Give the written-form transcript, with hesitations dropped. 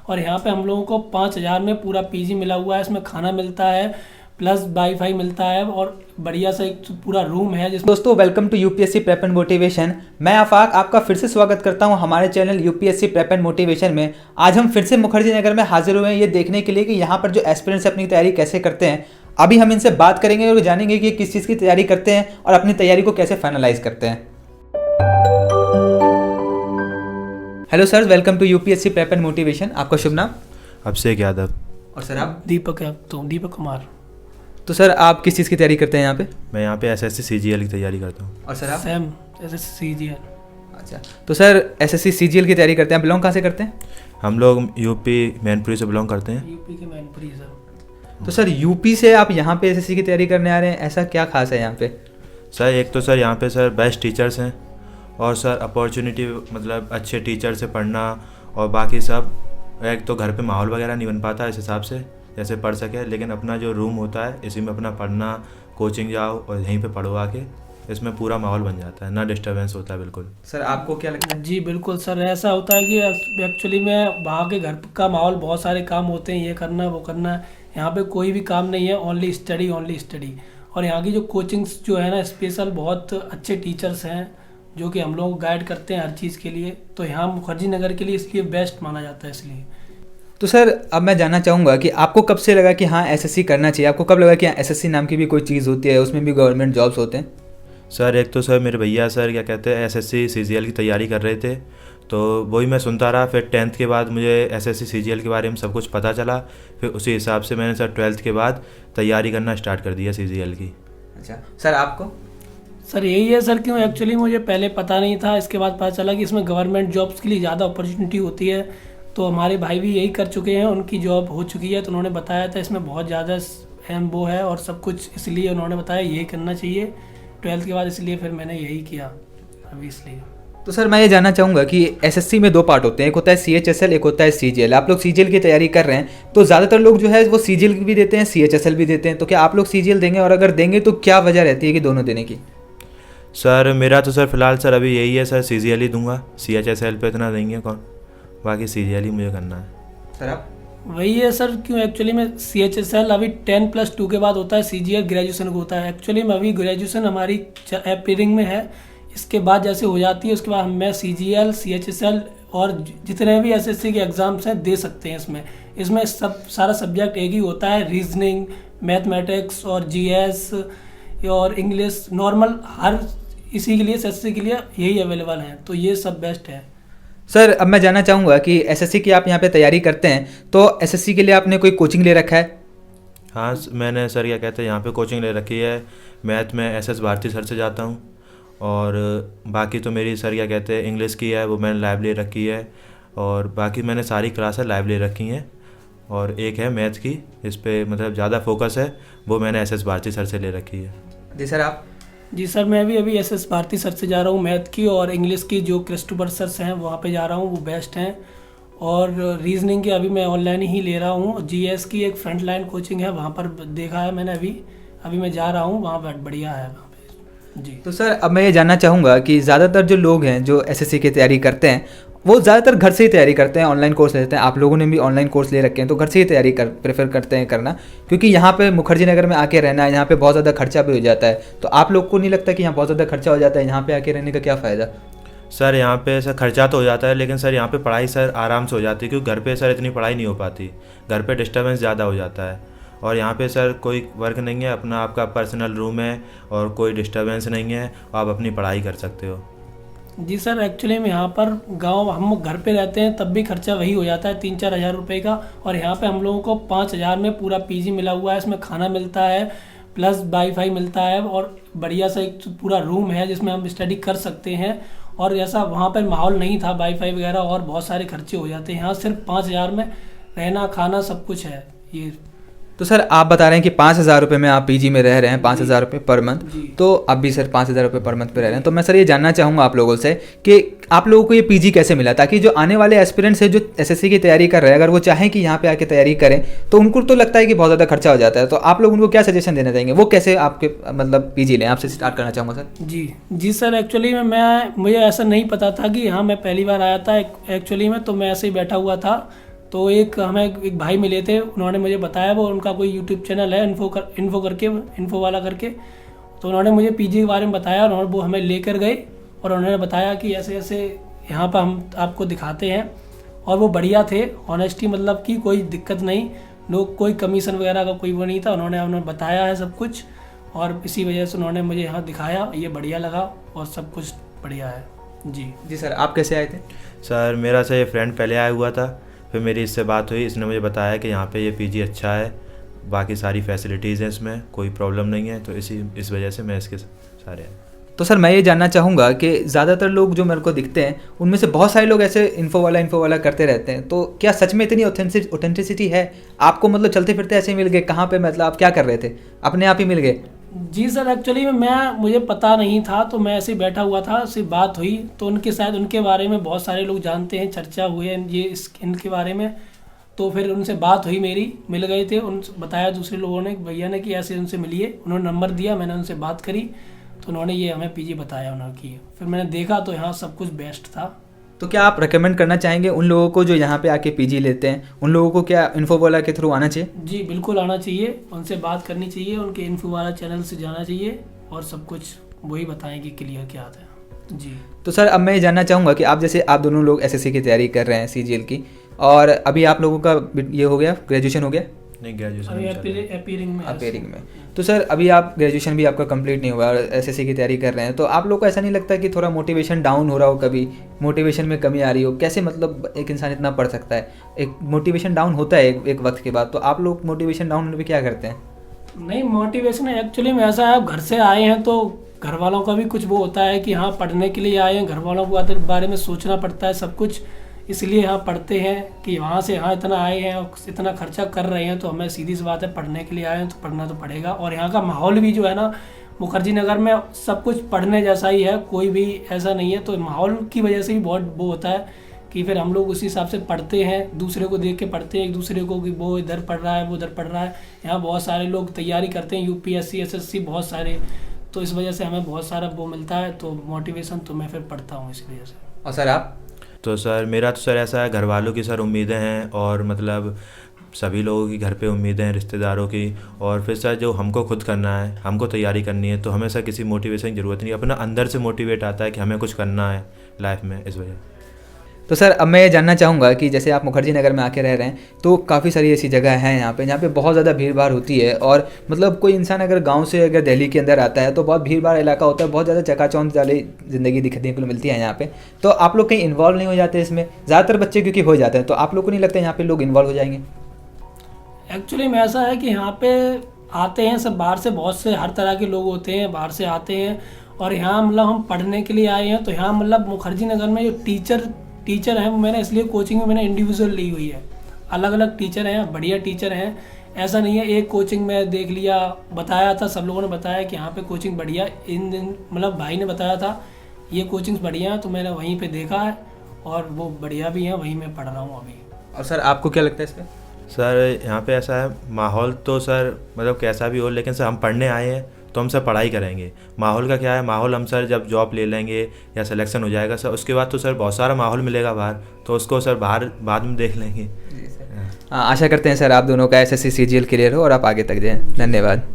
और यहाँ पे हम लोगों को 5,000 में पूरा पीजी मिला हुआ है। इसमें खाना मिलता है प्लस वाईफाई मिलता है और बढ़िया सा एक पूरा रूम है जिसमें। दोस्तों welcome to UPSC prep and motivation. मैं आफाक आपका फिर से स्वागत करता हूं हमारे channel UPSC prep and motivation में। आज हम फिर से मुखर्जी नगर में हाजिर हुए हैं ये देखने के लिए कि यहाँ पर जो एस्पिरेंट्स अपनी तैयारी कैसे करते हैं। अभी हम इनसे बात करेंगे और जानेंगे कि किस चीज़ की तैयारी करते हैं और अपनी तैयारी को कैसे फाइनलाइज करते हैं। Hello sir, welcome to UPSC prep and motivation. आपका शुभ नाम? अभिषेक यादव। और सर आप? दीपक कुमार। तो सर आप किस चीज़ की तैयारी करते हैं यहाँ पे? मैं यहाँ पे एसएससी सीजीएल की तैयारी करता हूँ। और सर आप? Same SSC CGL. अच्छा, तो सर एसएससी सीजीएल की तैयारी करते हैं। बिलोंग कहाँ से करते हैं? हम लोग यूपी मैनपुरी से बिलोंग करते हैं। यूपी के मैनपुरी सर। तो सर यूपी से आप यहाँ पे एसएससी की तैयारी करने आ रहे हैं, ऐसा क्या खास है यहाँ पे? सर एक तो सर यहाँ पे सर बेस्ट टीचर्स हैं और सर अपॉर्चुनिटी मतलब अच्छे टीचर से पढ़ना और बाकी सब। एक तो घर पे माहौल वगैरह नहीं बन पाता इस हिसाब से जैसे पढ़ सके, लेकिन अपना जो रूम होता है इसी में अपना पढ़ना, कोचिंग जाओ और यहीं पे पढ़ो आके, इसमें पूरा माहौल बन जाता है, ना डिस्टर्बेंस होता है बिल्कुल। सर आपको क्या लगता है? जी बिल्कुल सर, ऐसा होता है कि एक्चुअली में वहाँ के घर का माहौल, बहुत सारे काम होते हैं, ये करना वो करना है। यहाँ पे कोई भी काम नहीं है, ओनली स्टडी। और यहाँ की जो कोचिंग्स जो है ना स्पेशल, बहुत अच्छे टीचर्स हैं जो कि हम लोग को गाइड करते हैं हर चीज़ के लिए। तो यहाँ मुखर्जी नगर के लिए इसलिए बेस्ट माना जाता है इसलिए। तो सर अब मैं जानना चाहूँगा कि आपको कब से लगा कि हाँ एसएससी करना चाहिए? आपको कब लगा कि हाँ एसएससी नाम की भी कोई चीज़ होती है, उसमें भी गवर्नमेंट जॉब्स होते हैं? सर एक तो सर मेरे भैया सर क्या कहते हैं एसएससी सीजीएल की तैयारी कर रहे थे, तो वही मैं सुनता रहा। फिर 10th के बाद मुझे एसएससी सीजीएल के बारे में सब कुछ पता चला, फिर उसी हिसाब से मैंने सर 12th के बाद तैयारी करना स्टार्ट कर दिया सीजीएल की। अच्छा सर आपको? सर यही है सर, क्यों एक्चुअली मुझे पहले पता नहीं था, इसके बाद पता चला कि इसमें गवर्नमेंट जॉब्स के लिए ज़्यादा अपॉर्चुनिटी होती है। तो हमारे भाई भी यही कर चुके हैं, उनकी जॉब हो चुकी है, तो उन्होंने बताया था इसमें बहुत ज़्यादा अहम वो है और सब कुछ, इसलिए उन्होंने बताया यही करना चाहिए 12th के बाद, इसलिए फिर मैंने यही किया अभी इसलिए। तो सर मैं ये जानना चाहूँगा कि एसएससी में 2 पार्ट होते हैं, एक होता है सीएचएसएल, एक होता है सीजीएल। आप लोग सीजीएल की तैयारी कर रहे हैं तो ज़्यादातर लोग जो है वो सीजीएल भी देते हैं, सीएचएसएल भी देते हैं। तो क्या आप लोग सीजीएल देंगे, और अगर देंगे तो क्या वजह रहती है कि दोनों देने की? सर मेरा तो सर फिलहाल सर अभी यही है सर, सीजीएल ही दूंगा, सीएचएसएल पे इतना देंगे कौन, बाकी सीजीएल ही मुझे करना है। सर आप? वही है सर, क्यों एक्चुअली में सीएचएसएल अभी 10+2 के बाद होता है, सीजीएल ग्रेजुएशन को होता है। एक्चुअली में अभी ग्रेजुएशन हमारी एप्रीलिंग में है, इसके बाद जैसे हो जाती है उसके बाद मैं सीजीएल, सीएचएसएल और जितने भी एसएससी के एग्ज़ाम्स हैं दे सकते हैं। इसमें सब सारा सब्जेक्ट एक ही होता है, रीजनिंग, मैथमेटिक्स और जीएस और इंग्लिश नॉर्मल, हर इसी के लिए एसएससी के लिए यही अवेलेबल है, तो ये सब बेस्ट है। सर अब मैं जानना चाहूँगा कि एसएससी की आप यहाँ पे तैयारी करते हैं तो एसएससी के लिए आपने कोई कोचिंग ले रखा है? हाँ मैंने सर क्या कहते हैं यहाँ पे कोचिंग ले रखी है। मैथ में एसएस भारती सर से जाता हूँ और बाकी तो मेरी सर क्या कहते हैं इंग्लिश की है, वो मैंने लाइव ले रखी है। और बाकी मैंने सारी क्लासें लाइव ले रखी हैं और एक है मैथ की, इस पर मतलब ज़्यादा फोकस है, वो मैंने एसएस भारती सर से ले रखी है। जी सर आप? जी सर, मैं भी अभी एसएस भारती सर से जा रहा हूँ मैथ की, और इंग्लिश की जो क्रिस्टोफर सर हैं वहाँ पे जा रहा हूँ, वो बेस्ट हैं। और रीजनिंग की अभी मैं ऑनलाइन ही ले रहा हूँ। जीएस की एक फ्रंट लाइन कोचिंग है, वहाँ पर देखा है मैंने, अभी मैं जा रहा हूँ वहाँ पर, बढ़िया है वहाँ पे। जी तो सर अब मैं ये जानना चाहूँगा कि ज़्यादातर जो लोग हैं जो एसएससी की तैयारी करते हैं वो ज़्यादातर घर से ही तैयारी करते हैं, ऑनलाइन कोर्स लेते हैं। आप लोगों ने भी ऑनलाइन कोर्स ले रखे हैं तो घर से ही तैयारी प्रेफर करते हैं करना, क्योंकि यहाँ पे मुखर्जी नगर में आके रहना है, यहाँ पे बहुत ज़्यादा खर्चा भी हो जाता है। तो आप लोग को नहीं लगता कि यहाँ बहुत ज़्यादा खर्चा हो जाता है, यहाँ पे आके रहने का क्या फ़ायदा? सर यहाँ पे सर खर्चा तो हो जाता है, लेकिन सर यहाँ पे पढ़ाई सर आराम से हो जाती है, क्योंकि घर पे सर इतनी पढ़ाई नहीं हो पाती, घर पे डिस्टर्बेंस ज़्यादा हो जाता है। और यहाँ पे सर कोई वर्क नहीं है, अपना आपका पर्सनल रूम है और कोई डिस्टर्बेंस नहीं है, आप अपनी पढ़ाई कर सकते हो। जी सर, एक्चुअली में यहाँ पर गांव हम घर पे रहते हैं तब भी खर्चा वही हो जाता है 3-4 हज़ार रुपये का, और यहाँ पे हम लोगों को 5,000 में पूरा पीजी मिला हुआ है। इसमें खाना मिलता है प्लस वाईफाई मिलता है और बढ़िया सा एक पूरा रूम है जिसमें हम स्टडी कर सकते हैं। और ऐसा वहाँ पर माहौल नहीं था वाईफाई वगैरह, और बहुत सारे खर्चे हो जाते हैं। यहाँ सिर्फ 5,000 में रहना खाना सब कुछ है ये। तो सर आप बता रहे हैं कि 5,000 रुपये में आप पीजी में रह रहे हैं, 5,000 रुपये पर मंथ, तो अब भी सर 5,000 रुपये पर मंथ पे रह रहे हैं। तो मैं सर ये जानना चाहूँगा आप लोगों से कि आप लोगों को ये पीजी कैसे मिला, ताकि जो आने वाले एस्पिरेंट्स हैं जो एसएससी की तैयारी कर रहे हैं, अगर वो चाहें कि यहाँ पे आके तैयारी करें तो उनको तो लगता है कि बहुत ज़्यादा खर्चा हो जाता है, तो आप लोग उनको क्या सजेशन देना चाहेंगे, वो कैसे आपके मतलब पीजी लें? आपसे स्टार्ट करना चाहूँगा सर। जी सर, एक्चुअली में मुझे ऐसा नहीं पता था कि हाँ मैं पहली बार आया था एक्चुअली में, तो मैं ऐसे ही बैठा हुआ था, तो हमें एक भाई मिले थे, उन्होंने मुझे बताया, वो उनका कोई यूट्यूब चैनल है इन्फो वाला करके, तो उन्होंने मुझे पीजी के बारे में बताया और वो हमें लेकर गए और उन्होंने बताया कि ऐसे ऐसे यहाँ पर हम आपको दिखाते हैं। और वो बढ़िया थे, ऑनेस्टी मतलब कि कोई दिक्कत नहीं, कोई कमीशन वगैरह का कोई वो नहीं था। उन्होंने बताया है सब कुछ और इसी वजह से उन्होंने मुझे यहाँ दिखाया, ये बढ़िया लगा और सब कुछ बढ़िया है। जी सर, आप कैसे आए थे? सर मेरा से फ्रेंड पहले आया हुआ था, फिर मेरी इससे बात हुई, इसने मुझे बताया कि यहाँ पे ये पीजी अच्छा है, बाकी सारी फैसिलिटीज़ हैं, इसमें कोई प्रॉब्लम नहीं है, तो इस वजह से मैं इसके सारे हैं। तो सर मैं ये जानना चाहूँगा कि ज़्यादातर लोग जो मेरे को दिखते हैं उनमें से बहुत सारे लोग ऐसे इन्फो वाला करते रहते हैं, तो क्या सच में इतनी ऑथेंटिसिटी है? आपको मतलब चलते फिरते ऐसे ही मिल गए? कहाँ पे, मतलब आप क्या कर रहे थे, अपने आप ही मिल गए? जी सर, एक्चुअली मुझे पता नहीं था, तो मैं ऐसे ही बैठा हुआ था, सिर्फ बात हुई तो उनके बारे में बहुत सारे लोग जानते हैं, चर्चा हुई है इनके बारे में, तो फिर उनसे बात हुई मेरी, मिल गए थे, बताया दूसरे लोगों ने, भैया ने कि ऐसे उनसे मिलिए, उन्होंने नंबर दिया, मैंने उनसे बात करी तो उन्होंने ये हमें पीजी बताया उन्होंने की, फिर मैंने देखा तो यहाँ सब कुछ बेस्ट था। तो क्या आप रेकमेंड करना चाहेंगे उन लोगों को जो यहाँ पे आके पीजी लेते हैं, उन लोगों को क्या इन्फोवाला के थ्रू आना चाहिए? जी बिल्कुल आना चाहिए, उनसे बात करनी चाहिए, उनके इन्फोवाला चैनल से जाना चाहिए और सब कुछ वही बताएंगे क्लियर क्या आता है। जी तो सर अब मैं ये जानना चाहूँगा कि आप दोनों लोग एसएससी की तैयारी कर रहे हैं, सीजीएल की, और अभी आप लोगों का ये हो गया, ग्रेजुएशन हो गया? नहीं, ग्रेजुएशन अपीयरिंग में। तो सर अभी आप ग्रेजुएशन भी आपका कंप्लीट नहीं हुआ और एसएससी की तैयारी कर रहे हैं, तो आप लोग को ऐसा नहीं लगता कि थोड़ा मोटिवेशन डाउन हो रहा हो, कभी मोटिवेशन में कमी आ रही हो? कैसे मतलब एक इंसान इतना पढ़ सकता है, एक मोटिवेशन डाउन होता है एक वक्त के बाद, तो आप लोग मोटिवेशन डाउन होने पर क्या करते हैं? नहीं, मोटिवेशन एक्चुअली में ऐसा है, घर से आए हैं तो घर वालों का भी कुछ वो होता है कि हाँ पढ़ने के लिए आए हैं, घर वालों को बारे में सोचना पड़ता है सब कुछ, इसलिए यहाँ पढ़ते हैं कि वहाँ से यहाँ इतना आए हैं और इतना खर्चा कर रहे हैं, तो हमें सीधी सी बात है पढ़ने के लिए आए हैं तो पढ़ना तो पड़ेगा। और यहाँ का माहौल भी जो है ना, मुखर्जी नगर में सब कुछ पढ़ने जैसा ही है, कोई भी ऐसा नहीं है, तो माहौल की वजह से भी बहुत वो होता है कि फिर हम लोग उसी हिसाब से पढ़ते हैं, दूसरे को देख के पढ़ते हैं, एक दूसरे को कि वो इधर पढ़ रहा है वो उधर पढ़ रहा है। यहाँ बहुत सारे लोग तैयारी करते हैं, यूपीएससी एसएससी बहुत सारे, तो इस वजह से हमें बहुत सारा वो मिलता है, तो मोटिवेशन तो मैं फिर पढ़ता हूँ इस वजह से। और सर आप? तो सर मेरा तो सर ऐसा है, घर वालों की सर उम्मीदें हैं और मतलब सभी लोगों की घर पे उम्मीदें हैं, रिश्तेदारों की, और फिर सर जो हमको खुद करना है, हमको तैयारी करनी है, तो हमें सर किसी मोटिवेशन की ज़रूरत नहीं, अपना अंदर से मोटिवेट आता है कि हमें कुछ करना है लाइफ में, इस वजह। तो सर अब मैं ये जानना चाहूँगा कि जैसे आप मुखर्जी नगर में आके रह रहे हैं, तो काफ़ी सारी ऐसी जगह हैं यहाँ पे बहुत ज़्यादा भीड़ भाड़ होती है, और मतलब कोई इंसान अगर गांव से अगर दिल्ली के अंदर आता है तो बहुत भीड़ भाड़ इलाका होता है, बहुत ज़्यादा चकाचौंध वाली ज़िंदगी दिखने को मिलती है यहाँ पे, तो आप लोग कहीं इन्वॉल्व नहीं हो जाते इसमें? ज़्यादातर बच्चे क्योंकि हो जाते हैं, तो आप लोग को नहीं लगता यहाँ पे लोग इन्वॉल्व हो जाएंगे? एक्चुअली में ऐसा है कि यहाँ पे आते हैं सब बाहर से, बहुत से हर तरह के लोग होते हैं, बाहर से आते हैं, और यहाँ मतलब हम पढ़ने के लिए आए हैं, तो यहाँ मतलब मुखर्जी नगर में जो टीचर हैं, मैंने इसलिए कोचिंग में मैंने इंडिविजुअल ली हुई है, अलग अलग टीचर हैं, बढ़िया टीचर हैं, ऐसा नहीं है एक कोचिंग में देख लिया, बताया था, सब लोगों ने बताया कि यहाँ पे कोचिंग बढ़िया, इन दिन मतलब भाई ने बताया था ये कोचिंग्स बढ़िया है, तो मैंने वहीं पे देखा है और वो बढ़िया भी हैं, वहीं मैं पढ़ रहा हूँ अभी। और सर आपको क्या लगता है इस पर? सर यहाँ पे ऐसा है, माहौल तो सर मतलब कैसा भी हो, लेकिन सर हम पढ़ने आए हैं तो हम सर पढ़ाई करेंगे। माहौल का क्या है, माहौल हम सर जब जॉब ले लेंगे या सिलेक्शन हो जाएगा सर, उसके बाद तो सर बहुत सारा माहौल मिलेगा बाहर, तो उसको सर बाहर बाद में देख लेंगे। आशा करते हैं सर आप दोनों का एसएससी सीजीएल क्लियर हो और आप आगे तक जाएं। धन्यवाद।